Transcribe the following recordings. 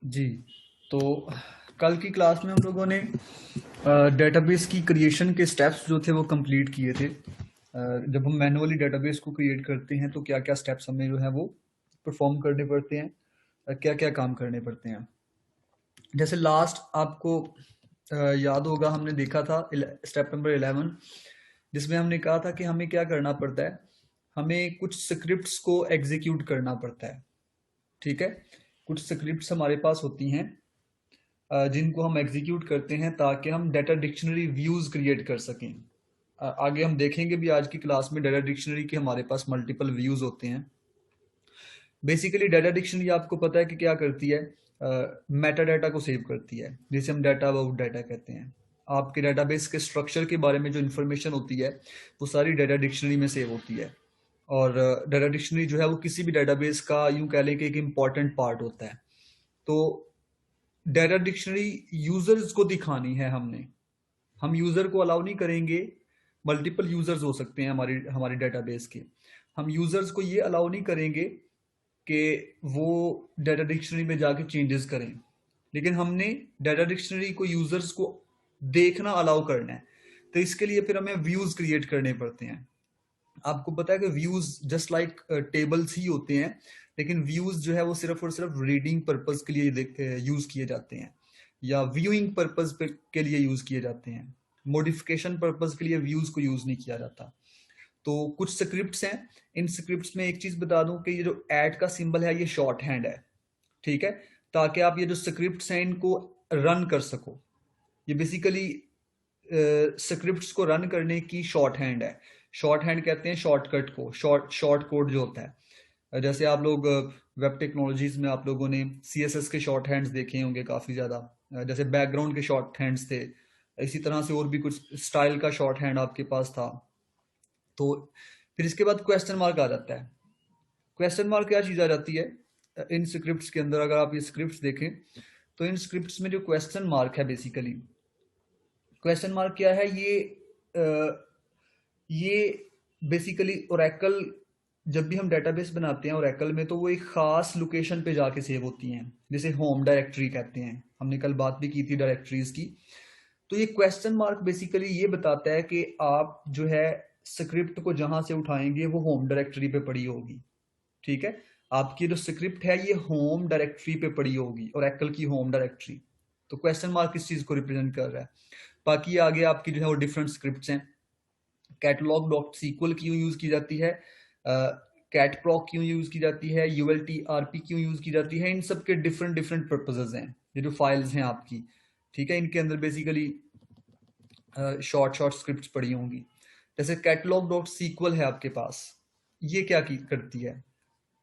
जी। तो कल की क्लास में हम लोगों ने डेटाबेस की क्रिएशन के स्टेप्स जो थे वो कंप्लीट किए थे। जब हम मैनुअली डेटाबेस को क्रिएट करते हैं तो क्या क्या स्टेप्स हमें जो है वो परफॉर्म करने पड़ते हैं, क्या क्या काम करने पड़ते हैं। जैसे लास्ट आपको याद होगा, हमने देखा था स्टेप नंबर 11, जिसमें हमने कहा था कि हमें क्या करना पड़ता है, हमें कुछ स्क्रिप्ट्स को एग्जीक्यूट करना पड़ता है। ठीक है, कुछ स्क्रिप्ट्स हमारे पास होती हैं जिनको हम एग्जीक्यूट करते हैं ताकि हम डाटा डिक्शनरी व्यूज क्रिएट कर सकें। आगे हम देखेंगे भी आज की क्लास में डाटा डिक्शनरी के हमारे पास मल्टीपल व्यूज होते हैं। बेसिकली डाटा डिक्शनरी आपको पता है कि क्या करती है, मेटा डाटा को सेव करती है, जिसे हम डाटा अबाउट डाटा कहते हैं। आपके डाटाबेस के स्ट्रक्चर के बारे में जो इन्फॉर्मेशन होती है वो सारी डाटा डिक्शनरी में सेव होती है। और डाटा डिक्शनरी जो है वो किसी भी डाटाबेस का यूं कह लें कि एक इम्पॉर्टेंट पार्ट होता है। तो डाटा डिक्शनरी यूजर्स को दिखानी है हमने। हम यूजर को अलाउ नहीं करेंगे, मल्टीपल यूजर्स हो सकते हैं हमारी हमारे डेटाबेस के। हम यूजर्स को ये अलाउ नहीं करेंगे कि वो डाटा डिक्शनरी में जाके चेंजेस करें, लेकिन हमने डाटा डिक्शनरी को यूजर्स को देखना अलाउ करना है। तो इसके लिए फिर हमें व्यूज क्रिएट करने पड़ते हैं। आपको पता है कि व्यूज जस्ट लाइक टेबल्स ही होते हैं, लेकिन व्यूज जो है वो सिर्फ और सिर्फ रीडिंग पर्पज के लिए यूज किए जाते हैं, या व्यूइंग पर्पज के लिए यूज किए जाते हैं। मॉडिफिकेशन पर्पज के लिए व्यूज को यूज नहीं किया जाता। तो कुछ स्क्रिप्ट्स हैं, इन स्क्रिप्ट्स में एक चीज बता दूं कि ये जो ऐड का सिंबल है ये शॉर्ट हैंड है। ठीक है, ताकि आप ये जो स्क्रिप्ट्स हैं इनको रन कर सको। ये बेसिकली स्क्रिप्ट्स को रन करने की शॉर्ट हैंड है। शॉर्ट हैंड कहते हैं शॉर्टकट को, शॉर्ट कोड जो होता है। जैसे आप लोग वेब टेक्नोलॉजीज में आप लोगों ने सीएसएस के शॉर्ट हैंड्स देखे होंगे काफी ज्यादा। जैसे बैकग्राउंड के शॉर्ट हैंड्स थे, इसी तरह से और भी कुछ स्टाइल का शॉर्ट हैंड आपके पास था। तो फिर इसके बाद क्वेश्चन मार्क आ जाता है। क्वेश्चन मार्क क्या चीज आ जाती है इन स्क्रिप्ट्स के अंदर? अगर आप ये स्क्रिप्ट्स देखें तो इन स्क्रिप्ट्स में जो क्वेश्चन मार्क है, बेसिकली क्वेश्चन मार्क क्या है, ये बेसिकली ओरेकल, जब भी हम डेटाबेस बनाते हैं ओरेकल में, तो वो एक खास लोकेशन पे जाके सेव होती हैं, जिसे होम डायरेक्टरी कहते हैं। हमने कल बात भी की थी डायरेक्टरीज की। तो ये क्वेश्चन मार्क बेसिकली ये बताता है कि आप जो है स्क्रिप्ट को जहां से उठाएंगे वो होम डायरेक्टरी पे पड़ी होगी। ठीक है, आपकी जो स्क्रिप्ट है ये होम डायरेक्टरी पे पड़ी होगी, ओरेकल की होम डायरेक्टरी। तो क्वेश्चन मार्क इस चीज को रिप्रेजेंट कर रहा है। बाकी आगे आपकी जो है वो डिफरेंट स्क्रिप्ट्स हैं। कैटलॉग डॉट सीक्वल क्यों यूज की जाती है, कैटप्रॉक क्यों यूज की जाती है, यूएलटीआरपी क्यों यूज की जाती है, इन सब के डिफरेंट डिफरेंट पर्पसेस हैं। ये जो फाइल्स हैं आपकी, ठीक है, इनके अंदर बेसिकली शॉर्ट शॉर्ट स्क्रिप्ट्स पड़ी होंगी। जैसे कैटलॉग डॉट सीक्वल है आपके पास, ये क्या करती है?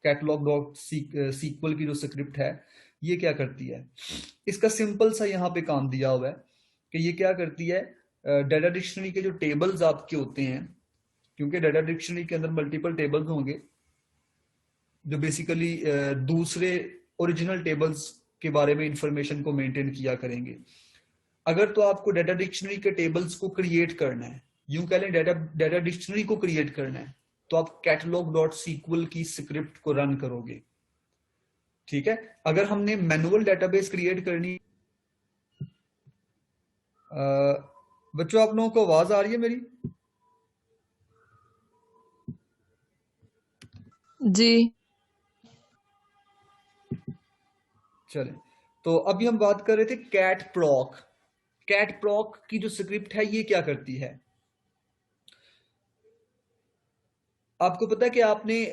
कैटलॉग डॉट सीक्वल की जो स्क्रिप्ट है ये क्या करती है? इसका सिंपल सा यहाँ पे काम दिया हुआ है कि ये क्या करती है। डाटा डिक्शनरी के जो टेबल्स आपके होते हैं, क्योंकि डाटा डिक्शनरी के अंदर मल्टीपल टेबल्स होंगे जो बेसिकली दूसरे ओरिजिनल टेबल्स के बारे में इंफॉर्मेशन को मेंटेन किया करेंगे। अगर तो आपको डाटा डिक्शनरी के टेबल्स को क्रिएट करना है, यूं कह लें डाटा डाटा डिक्शनरी को क्रिएट करना है, तो आप कैटलॉग डॉट सीक्वल की स्क्रिप्ट को रन करोगे। ठीक है, अगर हमने मैनुअल डेटाबेस क्रिएट करनी, बच्चों आप लोगों को आवाज आ रही है मेरी? जी। चले, तो अभी हम बात कर रहे थे कैट प्रॉक। कैट प्रॉक की जो स्क्रिप्ट है ये क्या करती है? आपको पता है कि आपने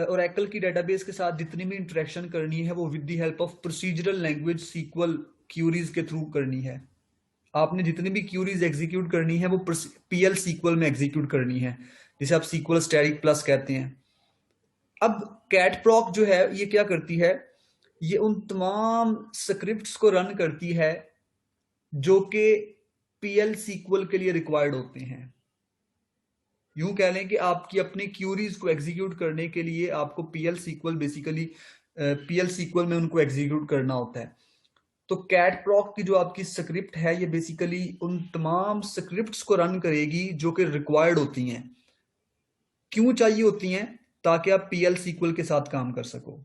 ओरेकल की डेटाबेस के साथ जितनी भी इंटरेक्शन करनी है वो with the help of procedural language SQL queries के थ्रू करनी है। आपने जितनी भी क्यूरीज एग्जीक्यूट करनी है वो पीएल सीक्वल में एग्जीक्यूट करनी है, जिसे आप सीक्वल स्टैटिक प्लस कहते हैं। अब कैट प्रॉक जो है ये क्या करती है, ये उन तमाम स्क्रिप्ट्स को रन करती है जो कि पीएल सीक्वल के लिए रिक्वायर्ड होते हैं। यूं कह लें कि आपकी अपनी क्यूरीज को एग्जीक्यूट करने के लिए आपको PL SQL basically PL SQL में उनको एग्जीक्यूट करना होता है। तो कैट प्रॉक की जो आपकी स्क्रिप्ट है ये बेसिकली उन तमाम स्क्रिप्ट्स को रन करेगी जो कि रिक्वायर्ड होती हैं। क्यों चाहिए होती हैं? ताकि आप पीएल सीक्वल के साथ काम कर सको।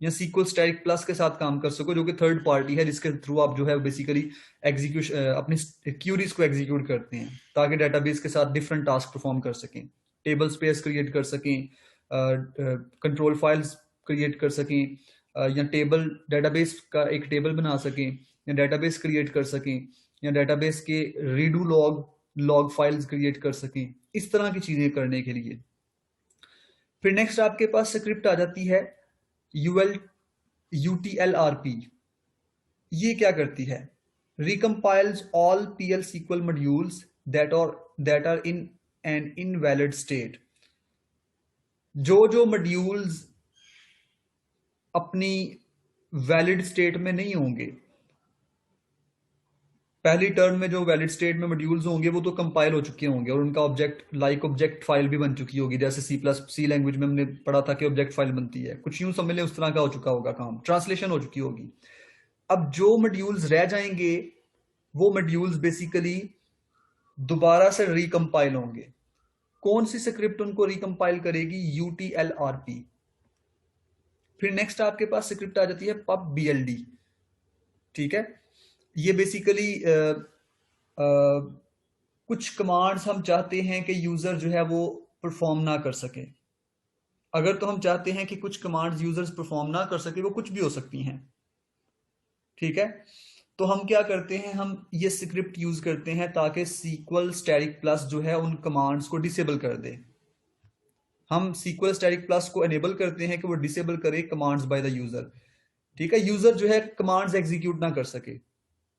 या SQL स्टैटिक प्लस के साथ काम कर सको, जो कि थर्ड पार्टी है, जिसके थ्रू आप जो है बेसिकली एग्जीक्यूशन अपनी क्यूरीज को एग्जीक्यूट करते हैं ताकि डेटाबेस के साथ डिफरेंट टास्क परफॉर्म कर सकें, टेबल स्पेस क्रिएट कर सकें, कंट्रोल फाइल्स क्रिएट कर सकें, या टेबल डेटाबेस का एक टेबल बना सकें, या डेटाबेस क्रिएट कर सकें, या डेटाबेस के रीडू लॉग फाइल्स क्रिएट कर सकें, इस तरह की चीजें करने के लिए। फिर नेक्स्ट आपके पास स्क्रिप्ट आ जाती है UTLRP। ये क्या करती है? Recompiles all PL SQL modules that are in an invalid state. जो मॉड्यूल्स अपनी वैलिड स्टेट में नहीं होंगे, पहली टर्म में जो वैलिड स्टेट में मॉड्यूल्स होंगे वो तो कंपाइल हो चुके होंगे और उनका ऑब्जेक्ट फाइल भी बन चुकी होगी, जैसे C लैंग्वेज में हमने पढ़ा था कि ऑब्जेक्ट फाइल बनती है, कुछ यूं समझ लें उस तरह का हो चुका होगा काम, ट्रांसलेशन हो चुकी होगी। अब जो मॉड्यूल्स रह जाएंगे वो मॉड्यूल्स बेसिकली दोबारा से रिकम्पाइल होंगे। कौन सी स्क्रिप्ट उनको रिकम्पाइल करेगी? UTLRP। फिर नेक्स्ट आपके पास स्क्रिप्ट आ जाती है PUBBLD। ठीक है, ये बेसिकली कुछ कमांड्स हम चाहते हैं कि यूजर जो है वो परफॉर्म ना कर सके। अगर तो हम चाहते हैं कि कुछ कमांड्स यूजर्स परफॉर्म ना कर सके, वो कुछ भी हो सकती हैं। ठीक है, तो हम क्या करते हैं, हम ये स्क्रिप्ट यूज करते हैं ताकि SQL स्टैटिक प्लस जो है उन कमांड्स को डिसेबल कर दे। हम SQL स्टैटिक प्लस को एनेबल करते हैं कि वो डिसेबल करे कमांड्स बाय द यूजर। ठीक है, यूजर जो है कमांड्स एग्जीक्यूट ना कर सके,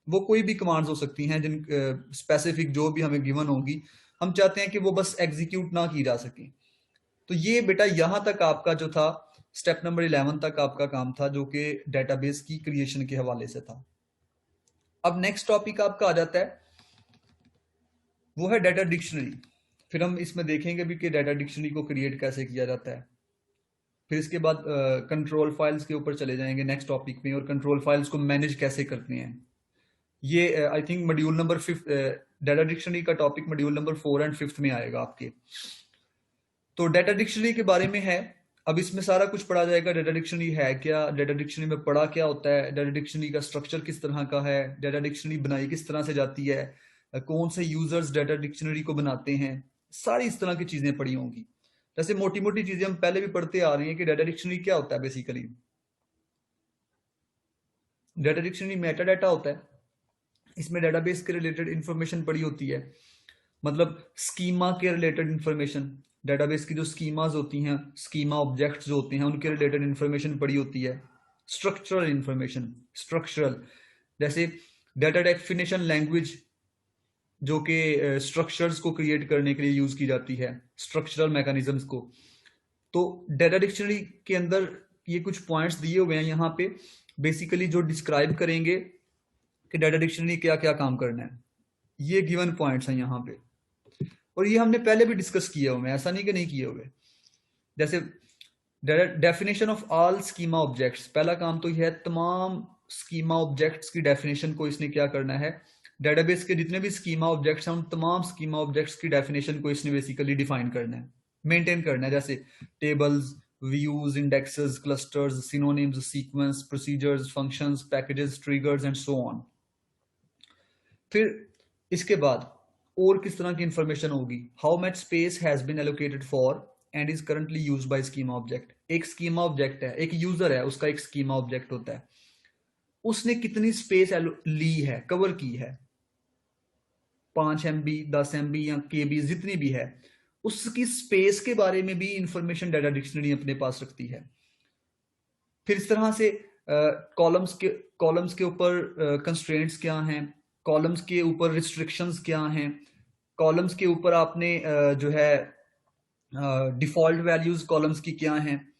वो कोई भी कमांड्स हो सकती हैं जिन स्पेसिफिक जो भी हमें गिवन होगी, हम चाहते हैं कि वो बस एग्जीक्यूट ना की जा सके। तो ये बेटा यहां तक आपका जो था स्टेप नंबर 11 तक आपका काम था, जो कि डेटाबेस की क्रिएशन के हवाले से था। अब नेक्स्ट टॉपिक आपका आ जाता है, वो है डाटा डिक्शनरी। फिर हम इसमें देखेंगे भी कि डाटा डिक्शनरी को क्रिएट कैसे किया जाता है। फिर इसके बाद कंट्रोल फाइल्स के ऊपर चले जाएंगे नेक्स्ट टॉपिक में, और कंट्रोल फाइल्स को मैनेज कैसे करते हैं। ये I think module number 5 data dictionary का टॉपिक मॉड्यूल नंबर 4 और 5 में आएगा आपके। तो डाटा डिक्शनरी के बारे में है, अब इसमें सारा कुछ पढ़ा जाएगा। डाटा डिक्शनरी है क्या, डाटा डिक्शनरी में पढ़ा क्या होता है, डाटा डिक्शनरी का स्ट्रक्चर किस तरह का है, डाटा डिक्शनरी बनाई किस तरह से जाती है, कौन से यूजर्स डाटा डिक्शनरी को बनाते हैं, सारी इस तरह की चीजें पढ़ी होंगी। जैसे मोटी मोटी चीजें हम पहले भी पढ़ते आ रहे हैं कि डाटा डिक्शनरी क्या होता है। Basically data dictionary Meta data होता है, इसमें डेटाबेस के रिलेटेड इंफॉर्मेशन पड़ी होती है, मतलब स्कीमा के रिलेटेड इंफॉर्मेशन, डेटाबेस की जो स्कीमाज होती हैं, स्कीमा ऑब्जेक्ट्स जो होते हैं उनके रिलेटेड इंफॉर्मेशन पड़ी होती है। स्ट्रक्चरल इंफॉर्मेशन, स्ट्रक्चरल जैसे डाटा डेफिनेशन लैंग्वेज जो कि स्ट्रक्चर्स को क्रिएट करने के लिए यूज की जाती है, स्ट्रक्चरल मैकेनिज्म्स को। तो डाटा डिक्शनरी के अंदर ये कुछ पॉइंट्स दिए हुए हैं यहाँ पे, बेसिकली जो डिस्क्राइब करेंगे कि डाटा डिक्शनरी क्या क्या काम करना है। ये गिवन पॉइंट्स हैं यहाँ पे, और ये हमने पहले भी डिस्कस किए हुए हैं, ऐसा नहीं कि नहीं किए हुए। जैसे definition of all schema objects, पहला काम तो यह है तमाम स्कीमा ऑब्जेक्ट्स की डेफिनेशन को इसने क्या करना है, डेटाबेस के जितने भी स्कीमा ऑब्जेक्ट्स हैं उन तमाम स्कीमा ऑब्जेक्ट्स की डेफिनेशन को इसने बेसिकली डिफाइन करना है, मेंटेन करना है। जैसे tables, views, indexes, clusters, synonyms, sequence, procedures, functions, packages, triggers and so on. फिर इसके बाद और किस तरह की इंफॉर्मेशन होगी, how much space has been allocated for and is currently used by schema object. एक स्कीमा ऑब्जेक्ट है, एक यूजर है, उसका एक स्कीमा ऑब्जेक्ट होता है, उसने कितनी स्पेस ली है, कवर की है, 5 MB 10 MB या KB जितनी भी है, उसकी स्पेस के बारे में भी इंफॉर्मेशन डाटा डिक्शनरी अपने पास रखती है। फिर इस तरह से कॉलम्स के ऊपर कंस्ट्रेंट्स क्या हैं, कॉलम्स के ऊपर रिस्ट्रिक्शंस क्या हैं, कॉलम्स के ऊपर आपने जो है डिफॉल्ट वैल्यूज कॉलम्स की क्या हैं,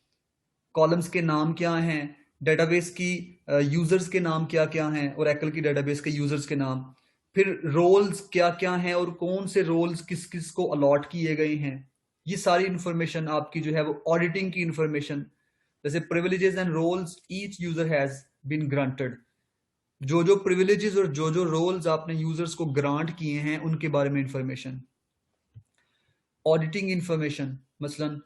कॉलम्स के नाम क्या हैं, डेटाबेस की यूजर्स के नाम क्या क्या हैं, ओरेकल की डेटाबेस के यूजर्स के नाम, फिर रोल्स क्या क्या हैं और कौन से रोल्स किस किस को अलॉट किए गए हैं। ये सारी इंफॉर्मेशन आपकी जो है वो ऑडिटिंग की इंफॉर्मेशन, जैसे privileges and roles each user has been granted, जो प्रिविलेजेस और जो रोल्स आपने यूजर्स को ग्रांट किए हैं उनके बारे में इंफॉर्मेशन। ऑडिटिंग इंफॉर्मेशन, मसलन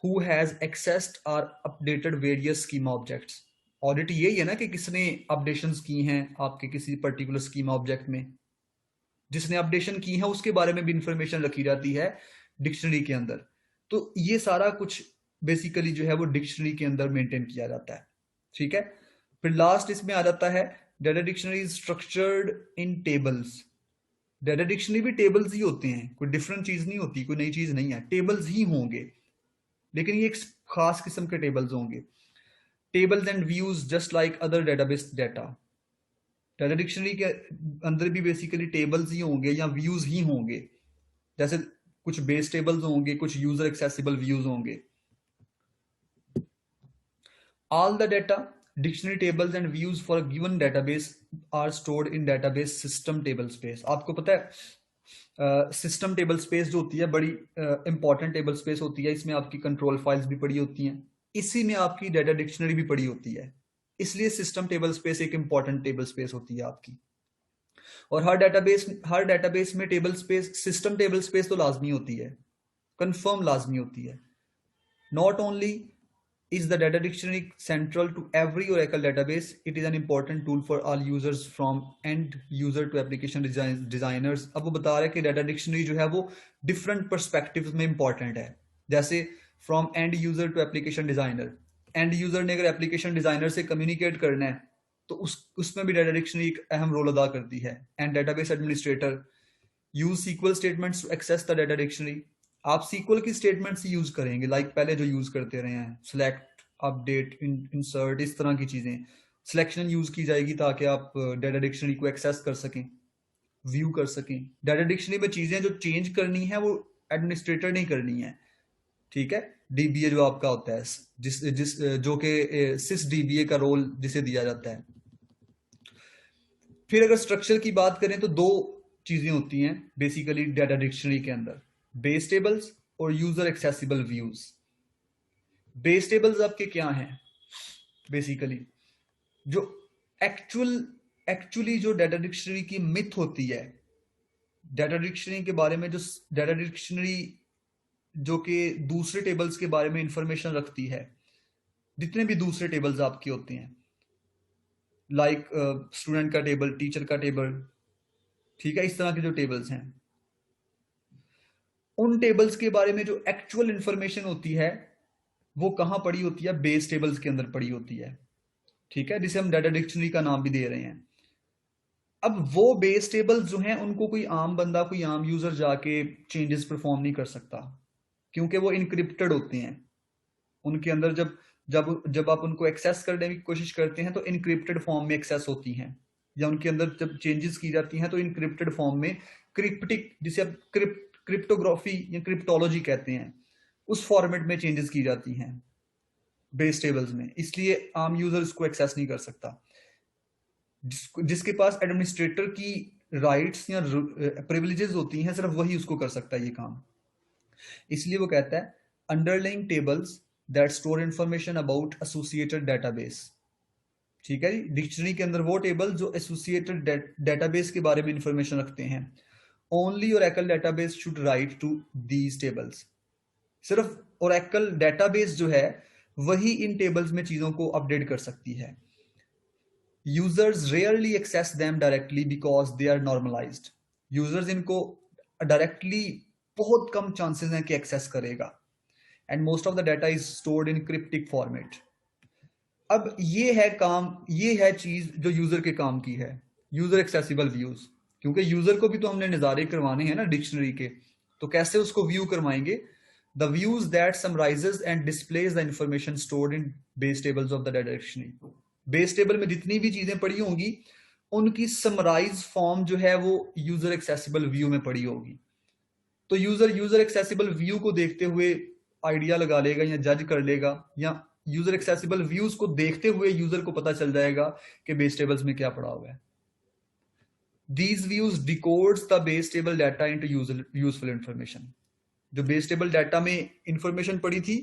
हु हैज एक्सेस्ड और updated various schema objects. Audit यही है ना कि किसने अपडेशंस की हैं आपके किसी पर्टिकुलर स्कीमा ऑब्जेक्ट में, जिसने अपडेशन की है उसके बारे में भी इंफॉर्मेशन रखी जाती है डिक्शनरी के अंदर। तो ये सारा कुछ बेसिकली जो है वो डिक्शनरी के अंदर मेंटेन किया जाता है। ठीक है, फिर लास्ट इसमें आ जाता है data dictionary is structured in tables. Data dictionary भी टेबल्स ही होते हैं, कोई डिफरेंट चीज नहीं होती, कोई नई चीज नहीं है, टेबल्स ही होंगे, लेकिन ये एक खास किस्म के टेबल्स होंगे। Tables and views just like other database data. Data dictionary के अंदर भी बेसिकली टेबल्स ही होंगे या व्यूज ही होंगे, जैसे कुछ बेस टेबल्स होंगे, कुछ यूजर एक्सेसिबल व्यूज होंगे। All the data, dictionary tables and views for a given database are stored in database system table space। आपको पता है सिस्टम टेबल स्पेस जो होती है बड़ी इंपॉर्टेंट टेबल स्पेस होती है, इसमें आपकी कंट्रोल फाइल्स भी पड़ी होती हैं, इसी में आपकी डाटा डिक्शनरी भी पड़ी होती है, इसलिए सिस्टम टेबल स्पेस एक इंपॉर्टेंट टेबल स्पेस होती है आपकी। और हर डेटाबेस में table space, system table space तो लाजमी होती है, कंफर्म लाजमी होती है। Not only is the data dictionary central to every Oracle database, it is an important tool for all users from end user to application designers। अब वो बता रहे हैं कि डाटा डिक्शनरी जो है वो डिफरेंट पर्सपेक्टिव्स में इंपॉर्टेंट है, जैसे from end user to application designer. End user ने अगर एप्लीकेशन डिजाइनर से कम्युनिकेट करना है तो उसमें भी डाटा डिक्शनरी एक अहम रोल अदा करती है। And database administrator use SQL statements to access the data dictionary. आप सीक्वल की स्टेटमेंट्स यूज करेंगे, लाइक पहले जो यूज करते रहे हैं, सिलेक्ट, अपडेट, इंसर्ट, इस तरह की चीजें। सिलेक्शन यूज की जाएगी ताकि आप डाटा डिक्शनरी को एक्सेस कर सकें, व्यू कर सकें। डाटा डिक्शनरी में चीजें जो चेंज करनी है वो एडमिनिस्ट्रेटर नहीं करनी है, ठीक है। डीबीए जो आपका होता है, जिस जिस जो कि सिस डीबीए का रोल जिसे दिया जाता है। फिर अगर स्ट्रक्चर की बात करें तो दो चीजें होती हैं बेसिकली डाटा डिक्शनरी के अंदर, बेस टेबल्स और user accessible views. Base tables आपके क्या हैं, बेसिकली जो एक्चुअली जो डाटा डिक्शनरी की मिथ होती है, डाटा डिक्शनरी के बारे में, जो डाटा डिक्शनरी जो कि दूसरे टेबल्स के बारे में इंफॉर्मेशन रखती है, जितने भी दूसरे टेबल्स आपके होते हैं, लाइक स्टूडेंट का टेबल, टीचर का टेबल, ठीक है, इस तरह के जो टेबल्स हैं, उन टेबल्स के बारे में जो एक्चुअल इंफॉर्मेशन होती है वो कहां पड़ी होती है, बेस टेबल्स के अंदर पड़ी होती है, ठीक है, जिसे हम डाटा डिक्शनरी का नाम भी दे रहे हैं। अब वो बेस टेबल्स जो हैं उनको कोई आम बंदा, कोई आम यूजर जाके चेंजेस परफॉर्म नहीं कर सकता, क्योंकि वो इनक्रिप्टेड होते हैं। उनके अंदर जब जब जब आप उनको एक्सेस करने की कोशिश करते हैं तो इनक्रिप्टेड फॉर्म में एक्सेस होती हैं, या उनके अंदर जब चेंजेस की जाती हैं तो इनक्रिप्टेड फॉर्म में, क्रिप्टिक, जिसे आप क्रिप्टोग्राफी या क्रिप्टोलॉजी कहते हैं, उस फॉर्मेट में चेंजेस की जाती हैं बेस टेबल्स में, इसलिए आम यूजर इसको एक्सेस नहीं कर सकता। जिसके पास एडमिनिस्ट्रेटर की राइट्स या प्रिविलेजेस होती हैं, सिर्फ वही उसको कर सकता है ये काम। इसलिए वो कहता है underlying tables that store information about associated database, ठीक है। डिक्शनरी के अंदर वो टेबल जो एसोसिएटेड डेटाबेस के बारे में इंफॉर्मेशन रखते हैं। Only Oracle database should write to these tables. सिर्फ ओरेकल डेटाबेस जो है वही इन टेबल्स में चीजों को अपडेट कर सकती है। Users rarely access them directly because they are normalized. Users इनको डायरेक्टली बहुत कम चांसेस हैं कि एक्सेस करेगा। And most of the data is stored in cryptic format. अब ये है काम, ये है चीज जो यूजर के काम की है, यूजर एक्सेसिबल व्यूज, क्योंकि यूजर को भी तो हमने नजारे करवाने हैं ना डिक्शनरी के, तो कैसे उसको व्यू करवाएंगे। The views that summarizes and displays the information stored in base tables of the data dictionary। Base table में जितनी भी चीजें पड़ी होंगी उनकी समराइज फॉर्म जो है वो यूजर एक्सेसिबल व्यू में पड़ी होगी। तो यूजर एक्सेसिबल व्यू को देखते हुए आइडिया लगा लेगा या जज कर लेगा, या यूजर एक्सेसिबल व्यूज को देखते हुए यूजर को पता चल जाएगा कि बेस टेबल्स में क्या पड़ा हुआ है। These views decodes the base table data into useful information। जो बेस टेबल डाटा में इंफॉर्मेशन पड़ी थी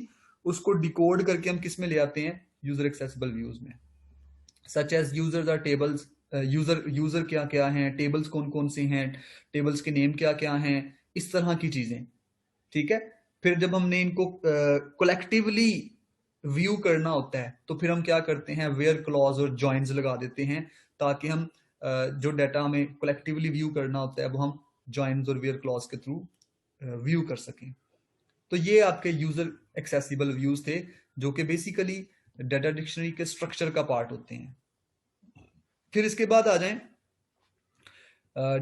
उसको डिकोड करके हम किस में ले आते हैं, यूजर एक्सेसिबल व्यूज में। Such as users are tables, user क्या क्या हैं, टेबल्स कौन कौन से हैं, टेबल्स के नेम क्या क्या हैं, इस तरह की चीजें, ठीक है। फिर जब हमने इनको कलेक्टिवली व्यू करना होता है तो फिर हम क्या करते हैं, वेयर क्लॉज और जॉइंस लगा देते हैं, ताकि हम जो डाटा हमें कलेक्टिवली व्यू करना होता है वो हम जॉइंस और वेयर क्लॉज के थ्रू व्यू कर सकें। तो ये आपके यूजर एक्सेसिबल व्यूज थे, जो कि बेसिकली डाटा डिक्शनरी के स्ट्रक्चर का पार्ट होते हैं। फिर इसके बाद आ जाएं,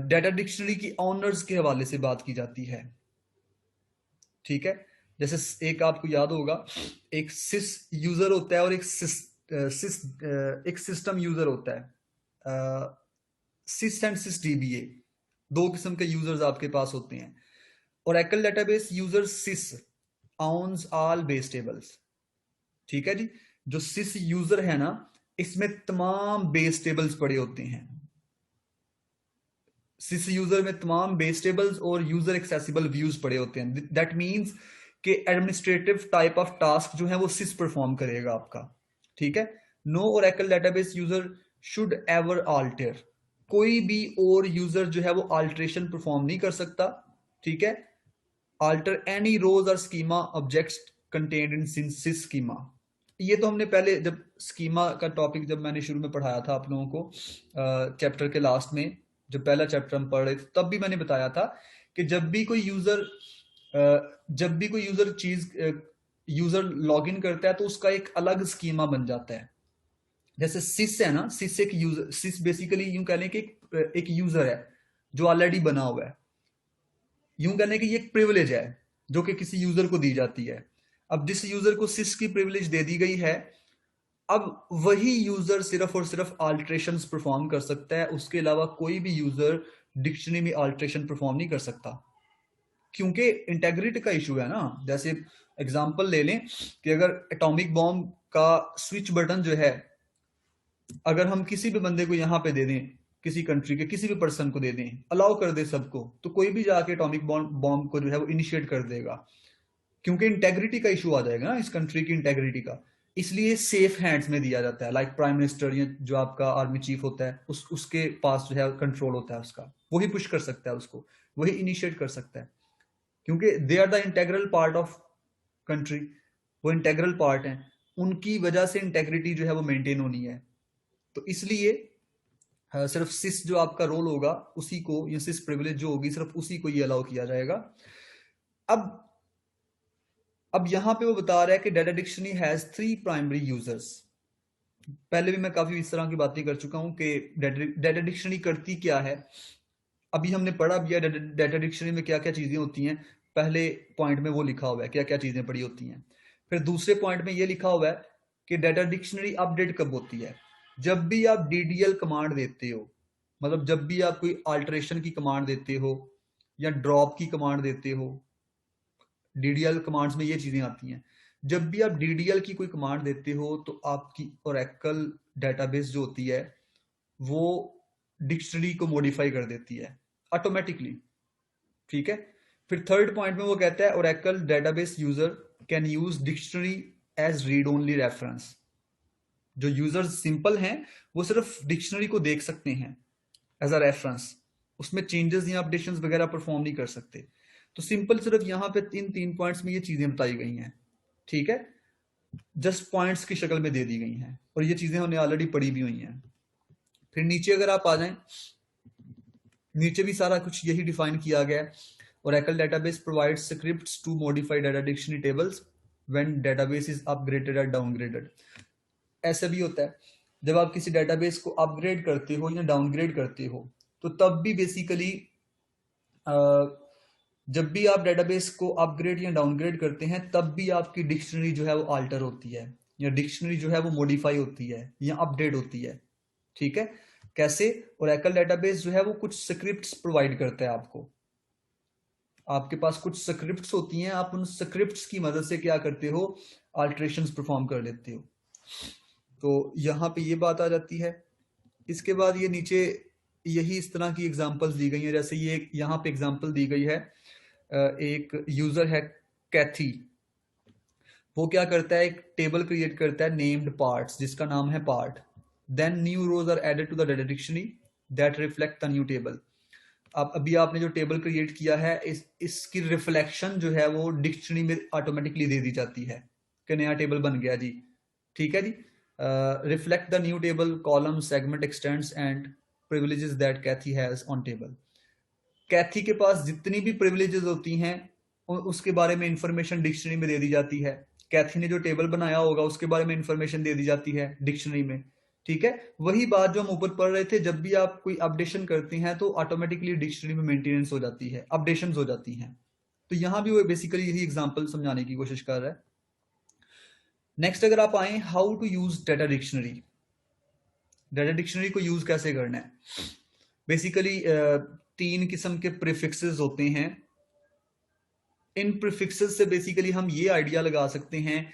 डाटा डिक्शनरी की ऑनर्स के हवाले से बात की जाती है। ठीक है, जैसे एक आपको याद होगा, एक सिस यूजर होता है और एक सिस्टम यूजर होता है। सिस एंड सिस डीबीए दो किस्म के यूजर्स आपके पास होते हैं। ओरेकल डेटाबेस यूजर सिस ऑन्स ऑल बेस टेबल्स। ठीक है जी, जो सिस यूजर है ना, इसमें तमाम बेस टेबल्स पड़े होते हैं। सिस यूजर में तमाम बेस टेबल्स और यूजर एक्सेसिबल व्यूज पड़े होते हैं। दैट मींस कि एडमिनिस्ट्रेटिव टाइप ऑफ टास्क जो है वो सिस परफॉर्म करेगा आपका। ठीक है, no Oracle database user should ever alter. कोई भी और यूजर जो है वो अल्टरेशन परफॉर्म नहीं कर सकता। ठीक है, अल्टर एनी रोज और schema objects contained in SYS schema. ये तो हमने पहले जब स्कीमा का टॉपिक जब मैंने शुरू में पढ़ाया था आप लोगों को चैप्टर के लास्ट में, जब पहला चैप्टर हम पढ़ रहे थे, तब भी मैंने बताया था कि जब भी कोई यूजर लॉग इन करता है तो उसका एक अलग स्कीमा बन जाता है। जैसे सिस है ना, सिस बेसिकली यूं कह लें कि एक यूजर है जो ऑलरेडी बना हुआ है। यूं कहने की ये एक प्रिविलेज है जो कि किसी यूजर को दी जाती है। अब जिस यूजर को सिस की प्रिविलेज दे दी गई है, अब वही यूजर सिर्फ और सिर्फ अल्टरेशंस परफॉर्म कर सकता है, उसके अलावा कोई भी यूजर डिक्शनरी में अल्टरेशन परफॉर्म नहीं कर सकता, क्योंकि इंटेग्रिटी का इशू है ना। जैसे एग्जांपल ले लें कि अगर एटॉमिक बॉम्ब का स्विच बटन जो है, अगर हम किसी भी बंदे को यहाँ पे दे दें, किसी कंट्री के किसी भी पर्सन को दे दें, अलाउ कर दे सबको, तो कोई भी जाके एटॉमिक बॉम्ब को जो है वो इनिशिएट कर देगा, क्योंकि इंटेग्रिटी का इशू आ जाएगा ना, इस कंट्री की इंटेग्रिटी का। इसलिए सेफ हैंड्स में दिया जाता है, लाइक प्राइम मिनिस्टर या जो आपका आर्मी चीफ होता है, उसके पास जो है कंट्रोल होता है उसका, वही पुश कर सकता है उसको, वही इनिशिएट कर सकता है, क्योंकि they are the integral part of country. वो इंटेग्रल पार्ट है, उनकी वजह से इंटेग्रिटी जो है वो मेंटेन होनी है। तो इसलिए सिर्फ सिस जो आपका रोल होगा उसी को, या सिस प्रिविलेज जो होगी सिर्फ उसी को ये अलाउ किया जाएगा। अब यहां पे वो बता रहा है कि data dictionary has 3 primary users. पहले भी मैं काफी इस तरह की बातें कर चुका हूं कि डाटा डिक्शनरी करती क्या है। अभी हमने पढ़ा भी है डाटा डिक्शनरी में क्या क्या चीजें होती हैं। पहले पॉइंट में वो लिखा हुआ है क्या क्या चीजें पड़ी होती हैं। फिर दूसरे पॉइंट में ये लिखा हुआ है कि डाटा डिक्शनरी अपडेट कब होती है, जब भी आप डीडीएल कमांड देते हो, मतलब जब भी आप कोई अल्टरेशन की कमांड देते हो या ड्रॉप की कमांड देते हो। डीडीएल कमांड्स में ये चीजें आती हैं। जब भी आप डीडीएल की कोई कमांड देते हो तो आपकी ओरेकल डेटाबेस जो होती है वो डिक्शनरी को मॉडिफाई कर देती है ऑटोमेटिकली। ठीक है, फिर थर्ड पॉइंट में वो कहता है Oracle database user can use dictionary as read only reference. जो यूजर्स सिंपल हैं वो सिर्फ डिक्शनरी को देख सकते हैं एज अ रेफरेंस, उसमें चेंजेस या अपडेशंस वगैरह परफॉर्म नहीं कर सकते। तो सिंपल सिर्फ यहां पे तीन पॉइंट्स में ये चीजें बताई गई हैं। ठीक है, जस्ट पॉइंट्स की शक्ल में दे दी गई हैं और ये चीजें हमने ऑलरेडी पढ़ी भी हुई हैं। फिर नीचे अगर आप आ जाएं, नीचे भी सारा कुछ यही डिफाइन किया गया है। Oracle database provides scripts to modify data dictionary tables when database is upgraded or downgraded। ऐसा भी होता है जब आप किसी डेटाबेस को अपग्रेड करते हो या डाउनग्रेड करते हो, तो तब भी बेसिकली जब भी आप डेटाबेस को अपग्रेड या डाउनग्रेड करते हैं तब भी आपकी डिक्शनरी जो है वो अल्टर होती है, या डिक्शनरी जो है वो मॉडिफाई होती है या अपडेट होती है। ठीक है, कैसे? ओरेकल डेटाबेस जो है वो कुछ स्क्रिप्ट्स प्रोवाइड करता है आपको। आपके पास कुछ स्क्रिप्ट्स होती हैं, आप उन स्क्रिप्ट्स की मदद से क्या करते हो, अल्टरेशंस परफॉर्म कर लेते हो। तो यहाँ पे ये बात आ जाती है। इसके बाद ये नीचे यही इस तरह की एग्जांपल्स दी गई हैं। जैसे ये यहाँ पे एग्जांपल दी गई है, एक यूजर है कैथी, वो क्या करता है, एक टेबल क्रिएट करता है नेम्ड पार्ट्स, जिसका नाम है part. Then new rows are added to the data dictionary that reflect the new table. आप अभी आपने जो टेबल क्रिएट किया है इसकी रिफ्लेक्शन जो है वो डिक्शनरी में ऑटोमेटिकली दे दी जाती है कि नया टेबल बन गया जी। ठीक है जी। Reflect the new table column segment extents and privileges that Kathy has on table. Kathy के पास जितनी भी प्रिविलेजेस होती हैं उसके बारे में इंफॉर्मेशन डिक्शनरी में दे दी जाती है। कैथी ने जो टेबल बनाया होगा उसके बारे में इंफॉर्मेशन दे दी जाती है डिक्शनरी में। ठीक है, वही बात जो हम ऊपर पढ़ रहे थे, जब भी आप कोई अपडेशन करते हैं तो ऑटोमेटिकली डिक्शनरी में मेंटेनेंस हो जाती है, अपडेशन हो जाती हैं। तो यहां भी वो बेसिकली यही एग्जांपल समझाने की कोशिश कर रहा है। नेक्स्ट अगर आप आए, how to use data dictionary. Data dictionary को यूज कैसे करना है। बेसिकली 3 किस्म के प्रीफिक्सेस होते हैं। इन प्रीफिक्सेस से बेसिकली हम ये आइडिया लगा सकते हैं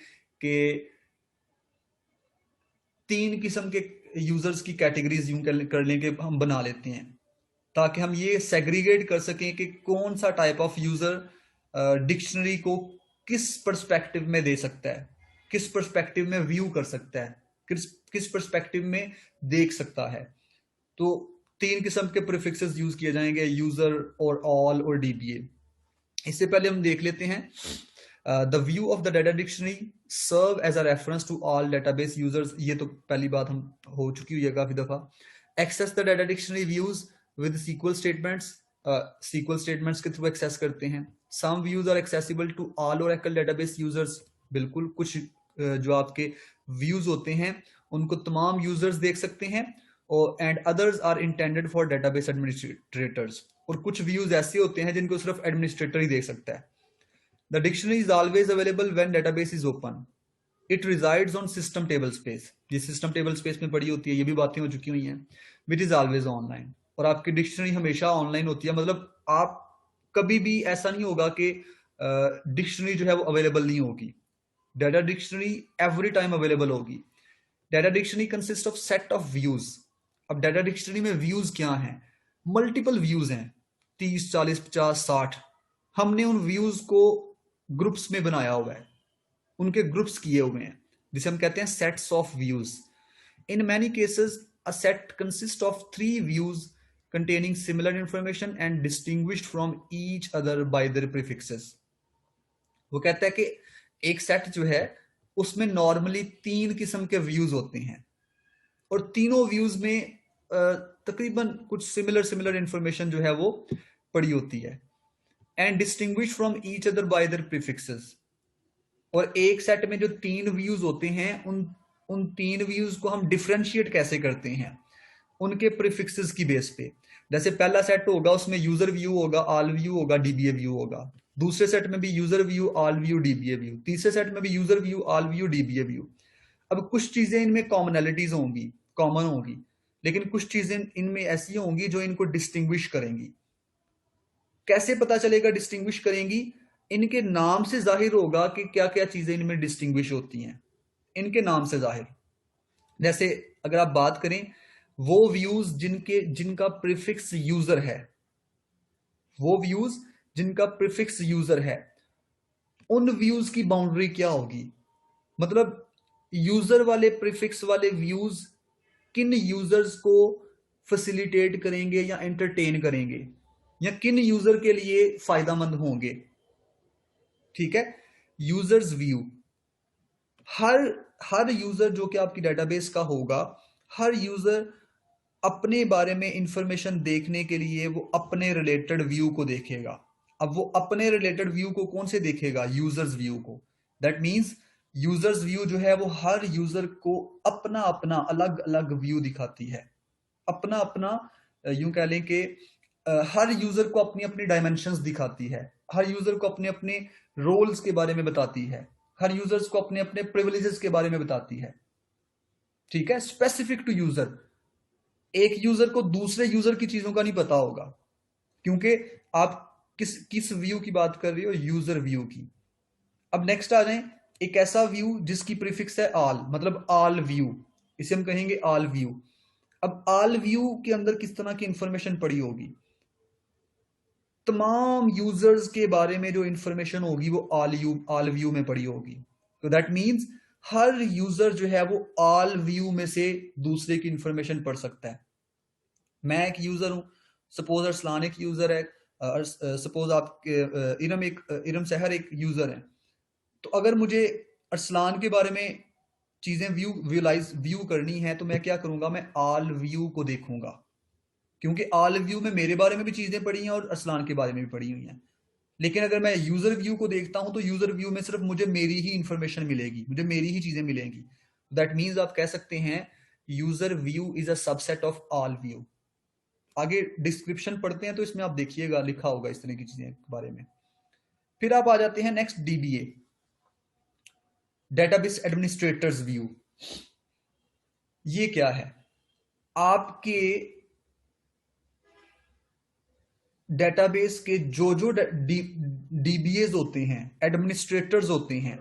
कि 3 किस्म के यूजर्स की कैटेगरीज यूं कर लें कि हम बना लेते हैं, ताकि हम ये सेग्रीगेट कर सकें कि कौन सा टाइप ऑफ यूजर डिक्शनरी को किस पर्सपेक्टिव में दे सकता है, किस पर्सपेक्टिव में व्यू कर सकता है, किस पर्सपेक्टिव में देख सकता है। तो 3 किस्म के प्रीफिक्सेस यूज किए जाएंगे, यूजर और ऑल और डीबीए। इससे पहले हम देख लेते हैं the view of the data dictionary serve as a reference to all database users. ये तो पहली बात हम हो चुकी हुई है काफी दफा। Access the data dictionary views with SQL statements, SQL statements के थ्रू एक्सेस करते हैं। Some views are accessible to all Oracle database users. बिल्कुल, कुछ जो आपके व्यूज होते हैं उनको तमाम यूजर्स देख सकते हैं, और and others are intended for database administrators. और कुछ व्यूज ऐसे होते हैं जिनको सिर्फ एडमिनिस्ट्रेटर ही देख सकता है। The dictionary is always available when database is open. It resides on system table space. ये सिस्टम टेबल स्पेस में पड़ी होती है, ये भी बातें हो चुकी हुई हैं। Which is always online. और आपकी डिक्शनरी हमेशा ऑनलाइन होती है, मतलब आप कभी भी ऐसा नहीं होगा कि डिक्शनरी जो है वो अवेलेबल नहीं होगी। Data dictionary every time available होगी। Data dictionary consist of set of views. अब डाटा डिक्शनरी में व्यूज क्या हैं? मल्टीपल व्यूज हैं, 30, 40, 50, 60। हमने उन व्यूज को ग्रुप्स में बनाया हुआ है, उनके ग्रुप्स किए हुए हैं, जिसे हम कहते हैं sets of views. In many cases a set consist of 3 views containing similar information and distinguished from each other by their prefixes। वो कहता है कि एक सेट जो है उसमें नॉर्मली 3 किस्म के व्यूज होते हैं, और तीनों व्यूज में तकरीबन कुछ सिमिलर इंफॉर्मेशन जो है वो पड़ी होती है। And distinguish from each other by there prefixes. और एक सेट में जो 3 व्यूज होते हैं उन 3 व्यूज को हम डिफरेंशिएट कैसे करते हैं? उनके प्रीफिक्सेस की बेस पे। जैसे पहला सेट होगा उसमें यूजर व्यू होगा, ऑल व्यू होगा, डीबीए व्यू होगा। दूसरे सेट में भी user view, all view, dBA view. तीसरे सेट में भी user view, all view, dBA view. अब कुछ चीजें इनमें कॉमनैलिटीज होंगी, कॉमन होंगी, लेकिन कुछ चीजें इनमें ऐसी होंगी जो इनको डिस्टिंग्विश करेंगी। कैसे पता चलेगा डिस्टिंग्विश करेंगी? इनके नाम से जाहिर होगा कि क्या क्या चीजें इनमें डिस्टिंग्विश होती हैं, इनके नाम से जाहिर। जैसे अगर आप बात करें, वो व्यूज जिनका प्रीफिक्स यूजर है, वो व्यूज जिनका प्रीफिक्स यूजर है, उन व्यूज की बाउंड्री क्या होगी? मतलब यूजर वाले प्रीफिक्स वाले व्यूज किन यूजर्स को फैसिलिटेट करेंगे या एंटरटेन करेंगे, या किन यूजर के लिए फायदेमंद होंगे। ठीक है, यूजर्स व्यू। हर यूजर जो कि आपकी डेटाबेस का होगा, हर यूजर अपने बारे में इंफॉर्मेशन देखने के लिए वो अपने रिलेटेड व्यू को देखेगा। अब वो अपने रिलेटेड व्यू को कौन से देखेगा? यूजर्स व्यू को। दैट मींस यूजर्स व्यू जो है वो हर यूजर को अपना अपना अलग अलग व्यू दिखाती है, अपना अपना यूं कह लें कि हर यूजर को अपनी अपनी डायमेंशंस दिखाती है, हर यूजर को अपने अपने रोल्स के बारे में बताती है, हर यूजर्स को अपने अपने प्रिविलेजेस के बारे में बताती है। ठीक है, स्पेसिफिक टू यूजर। एक यूजर को दूसरे यूजर की चीजों का नहीं पता होगा, क्योंकि आप किस व्यू की बात कर रहे हो? यूजर व्यू की। अब नेक्स्ट आ जाए, एक ऐसा व्यू जिसकी प्रीफिक्स है ऑल, मतलब ऑल व्यू, इसे हम कहेंगे ऑल व्यू। अब ऑल व्यू के अंदर किस तरह की इंफॉर्मेशन पड़ी होगी? तमाम यूजर्स के बारे में जो इंफॉर्मेशन होगी वो ऑल व्यू में पड़ी होगी। तो दैट मींस हर यूजर जो है वो ऑल व्यू में से दूसरे की इंफॉर्मेशन पढ़ सकता है। मैं एक यूजर हूं, सपोज अरसलान एक यूजर है, सपोज आपके इरम सहर एक यूजर है। तो अगर मुझे अरसलान के बारे में चीजें व्यू करनी है तो मैं क्या करूंगा, मैं ऑल व्यू को देखूंगा, क्योंकि ऑल व्यू में मेरे बारे में भी चीजें पड़ी हैं और अरसलान के बारे में भी पड़ी हुई हैं। लेकिन अगर मैं यूजर व्यू को देखता हूं तो यूजर व्यू में सिर्फ मुझे मेरी ही इंफॉर्मेशन मिलेगी, मुझे मेरी ही चीजें मिलेंगी। दैट मीन्स आप कह सकते हैं user view is a subset of all view. आगे डिस्क्रिप्शन पढ़ते हैं तो इसमें आप देखिएगा लिखा होगा इस तरह की चीजें के बारे में। फिर आप आ जाते हैं next dBA, database administrators view. ये क्या है, आपके डेटाबेस के जो जो डीबीएज होते हैं, एडमिनिस्ट्रेटर्स होते हैं,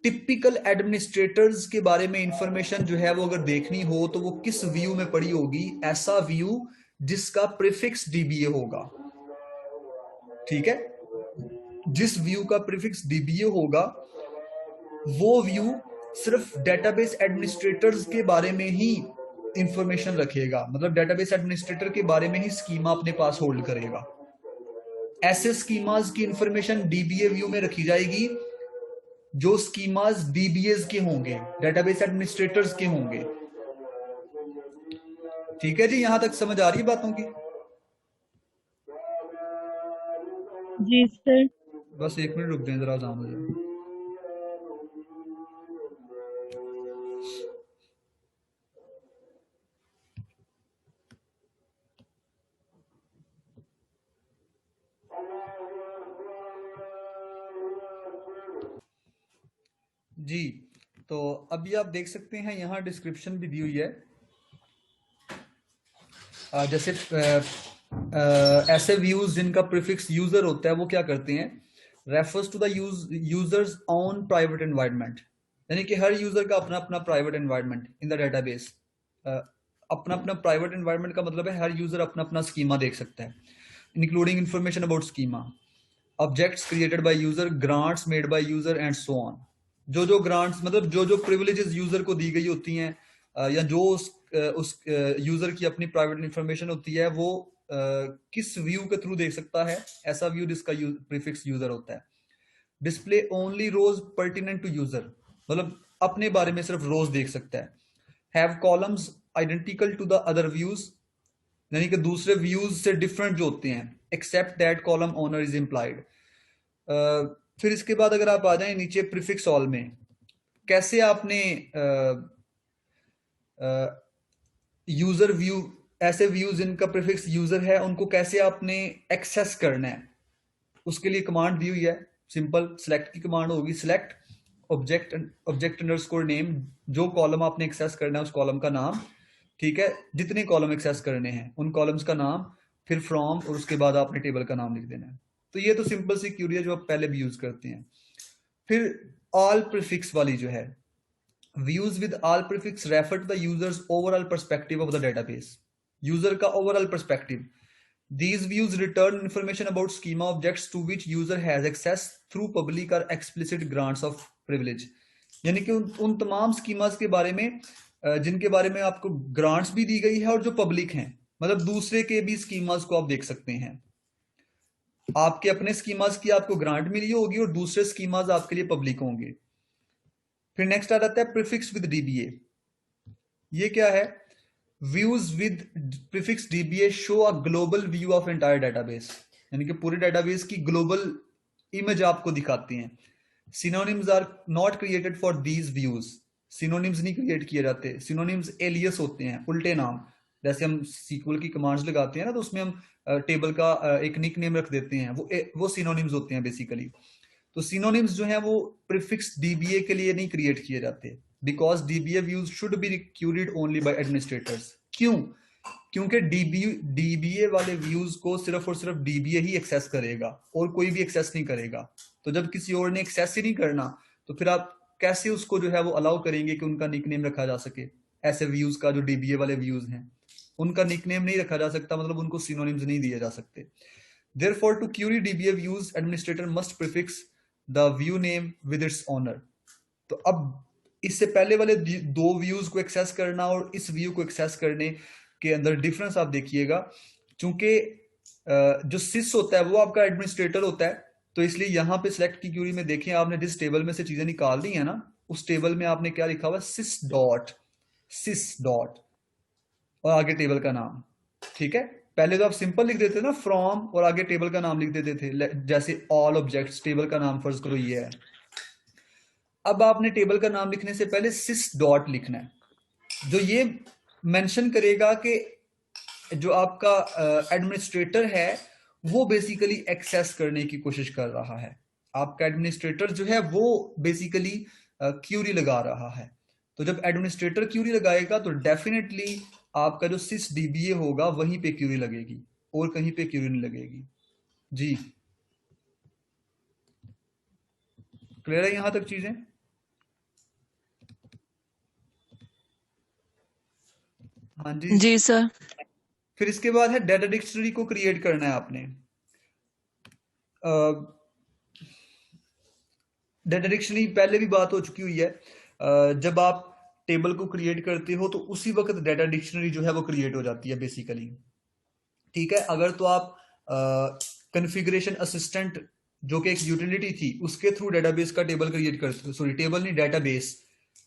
टिपिकल एडमिनिस्ट्रेटर्स के बारे में इंफॉर्मेशन जो है वो अगर देखनी हो तो वो किस व्यू में पड़ी होगी, ऐसा व्यू जिसका प्रीफिक्स डीबीए होगा। ठीक है, जिस व्यू का प्रीफिक्स डीबीए होगा वो व्यू सिर्फ डेटाबेस एडमिनिस्ट्रेटर्स के बारे में ही इंफॉर्मेशन रखेगा, मतलब डेटाबेस एडमिनिस्ट्रेटर के बारे में ही स्कीमा अपने पास होल्ड करेगा। ऐसे स्कीमास की इंफॉर्मेशन डीबीए व्यू में रखी जाएगी जो स्कीमास डीबीएस के होंगे, डेटाबेस एडमिनिस्ट्रेटर्स के होंगे। ठीक है जी, यहां तक समझ आ रही है बातों की? जी सर। बस 1 मिनट रुक दें जरा, जान हो जाए। जी, तो अभी आप देख सकते हैं यहाँ डिस्क्रिप्शन भी दी हुई है। जैसे ऐसे व्यूज जिनका प्रीफिक्स यूजर होता है वो क्या करते हैं, refers to the users on private environment, यानी कि हर यूजर का अपना अपना private environment in the database. अपना अपना प्राइवेट एनवायरनमेंट का मतलब है हर यूजर अपना अपना स्कीमा देख सकता है, including information about schema, objects created by user, grants made by user and so on. जो जो ग्रांट्स मतलब जो जो प्रिविलेजेस यूजर को दी गई होती हैं, या जो उस यूजर की अपनी प्राइवेट इंफॉर्मेशन होती है वो किस व्यू के थ्रू देख सकता है, ऐसा व्यू जिसका प्रीफिक्स यूजर होता है। Display only rows pertinent to user, मतलब अपने बारे में सिर्फ रोज देख सकता है। Have columns identical to the other views, यानी कि दूसरे व्यूज से डिफरेंट जो होते हैं, except that column owner is implied. फिर इसके बाद अगर आप आ जाएं नीचे प्रीफिक्स ऑल में, कैसे आपने यूजर व्यू, ऐसे व्यू जिनका प्रीफिक्स यूजर है उनको कैसे आपने एक्सेस करना है, उसके लिए कमांड दी हुई है। सिंपल सेलेक्ट की कमांड होगी, सेलेक्ट ऑब्जेक्ट अंडरस्कोर नेम, जो कॉलम आपने एक्सेस करना है उस कॉलम का नाम। ठीक है, जितने कॉलम एक्सेस करने हैं उन कॉलम्स का नाम, फिर फ्रॉम, और उसके बाद आपने टेबल का नाम लिख देना है। तो ये तो सिंपल सी क्यूरी है जो आप पहले भी यूज करते हैं। फिर ऑल प्रीफिक्स वाली जो है, views with all prefix refer to the user's overall perspective of the database, user का overall perspective. These views return information about schema objects to which user has access through public or explicit grants of privilege, यानी कि उन तमाम schemas के बारे में जिनके बारे में आपको ग्रांट्स भी दी गई है और जो पब्लिक हैं, मतलब दूसरे के भी स्कीमास को आप देख सकते हैं। आपके अपने स्कीमास की आपको ग्रांट मिली होगी और दूसरे स्कीमास आपके लिए पब्लिक होंगे। फिर नेक्स्ट आ जाता है प्रीफिक्स विद डीबीए। ये क्या है, views with prefix dBA show a global view of entire database, यानी कि पूरे डेटाबेस की ग्लोबल इमेज आपको दिखाती हैं। Synonyms are not created for these views, synonyms नहीं क्रिएट किए जाते। सिनोनिम्स एलियस होते हैं, उल्टे नाम। जैसे हम सीक्वल की कमांड्स लगाते हैं ना तो उसमें हम टेबल का एक निक नेम रख देते हैं, वो सिनोनिम्स होते हैं बेसिकली। तो सिनोनिम्स जो हैं वो प्रीफिक्स डीबीए के लिए नहीं क्रिएट किए जाते, because DBA views should be queried only by administrators. क्यों? क्योंकि डीबीए वाले व्यूज को सिर्फ और सिर्फ डीबीए ही एक्सेस करेगा और कोई भी एक्सेस नहीं करेगा। तो जब किसी और ने एक्सेस ही नहीं करना तो फिर आप कैसे उसको जो है वो अलाउ करेंगे कि उनका निकनेम रखा जा सके? ऐसे व्यूज का जो डीबीए वाले व्यूज हैं उनका निकनेम नहीं रखा जा सकता, मतलब उनको सिनोनिम्स नहीं दिए जा सकते। Therefore, to query DBA views, administrator must prefix the view name with its owner. तो अब इससे पहले वाले दो व्यूज को एक्सेस करना और इस व्यू को एक्सेस करने के अंदर डिफरेंस आप देखिएगा चूंकि जो सिस होता है वो आपका एडमिनिस्ट्रेटर होता है, तो इसलिए यहाँ पे सिलेक्ट की क्यूरी में देखें आपने जिस टेबल में से चीजें निकाल दी है ना, उस टेबल में आपने क्या लिखा हुआ, सिस डॉट और आगे टेबल का नाम। ठीक है, पहले तो आप सिंपल लिख देते ना फ्रॉम और आगे टेबल का नाम लिख देते थे, जैसे ऑल ऑब्जेक्ट्स, टेबल का नाम फर्ज करो ये है। अब आपने टेबल का नाम लिखने से पहले सिस डॉट लिखना है, जो ये मेंशन करेगा कि जो आपका एडमिनिस्ट्रेटर है वो बेसिकली एक्सेस करने की कोशिश कर रहा है। आपका एडमिनिस्ट्रेटर जो है वो बेसिकली क्यूरी लगा रहा है। तो जब एडमिनिस्ट्रेटर क्यूरी लगाएगा तो डेफिनेटली आपका जो सिस डीबीए होगा वहीं पे क्यूरी लगेगी और कहीं पे क्यूरी नहीं लगेगी। जी क्लियर है यहां तक चीजें? हाँ जी। जी सर। फिर इसके बाद है डाटा डिक्शनरी को क्रिएट करना है आपने। डाटा डिक्शनरी पहले भी बात हो चुकी हुई है। जब आप टेबल को क्रिएट करते हो तो उसी वक्त डाटा डिक्शनरी जो है वो क्रिएट हो जाती है बेसिकली। ठीक है, अगर तो आप कॉन्फ़िगरेशन असिस्टेंट जो कि एक यूटिलिटी थी उसके थ्रू डेटाबेस का टेबल क्रिएट करते हो, सॉरी टेबल नहीं डेटाबेस,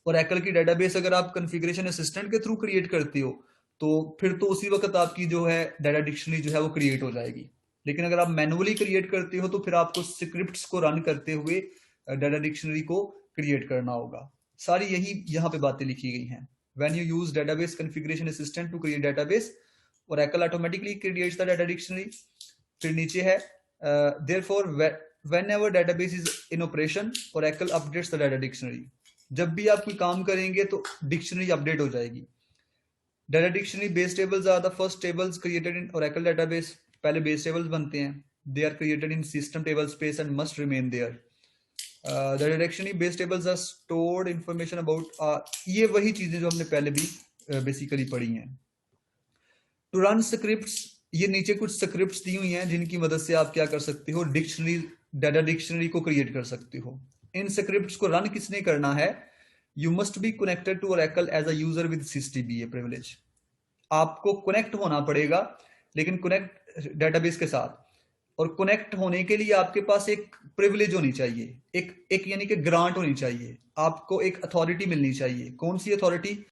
और एकल की डेटाबेस अगर आप कॉन्फ़िगरेशन असिस्टेंट के थ्रू क्रिएट करते हो तो फिर तो उसी वक्त आपकी जो है डाटा डिक्शनरी जो है वो क्रिएट हो जाएगी। लेकिन अगर आप मैनुअली क्रिएट करते हो तो फिर आपको स्क्रिप्ट्स को रन करते हुए डाटा डिक्शनरी को क्रिएट करना होगा। सारी यही यहाँ पे बातें लिखी गई हैं। When you use database configuration assistant to create database, Oracle automatically creates the data dictionary। फिर नीचे है therefore whenever database is in operation Oracle updates the data dictionary। जब भी आप कोई काम करेंगे तो डिक्शनरी अपडेट हो जाएगी। Data dictionary base tables are the first tables created in Oracle database। पहले बेस टेबल्स बनते हैं, they are created in system table space and must remain there. The dictionary base tables are stored information about, ये वही चीजें जो हमने पहले भी बेसिकली पढ़ी हैं। टू रन स्क्रिप्ट्स, ये नीचे कुछ स्क्रिप्ट्स दी हुई हैं जिनकी मदद से आप क्या कर सकते हो, डिक्शनरी डाटा डिक्शनरी को क्रिएट कर सकते हो। इन स्क्रिप्ट्स को रन किसने करना है, you must be connected to Oracle as a user with SysDBA privilege. आपको कनेक्ट होना पड़ेगा, लेकिन कनेक्ट डेटाबेस के साथ, और कनेक्ट होने के लिए आपके पास एक प्रिविलेज होनी चाहिए, एक यानी कि ग्रांट होनी चाहिए, आपको एक अथॉरिटी मिलनी चाहिए। कौन सी अथॉरिटी?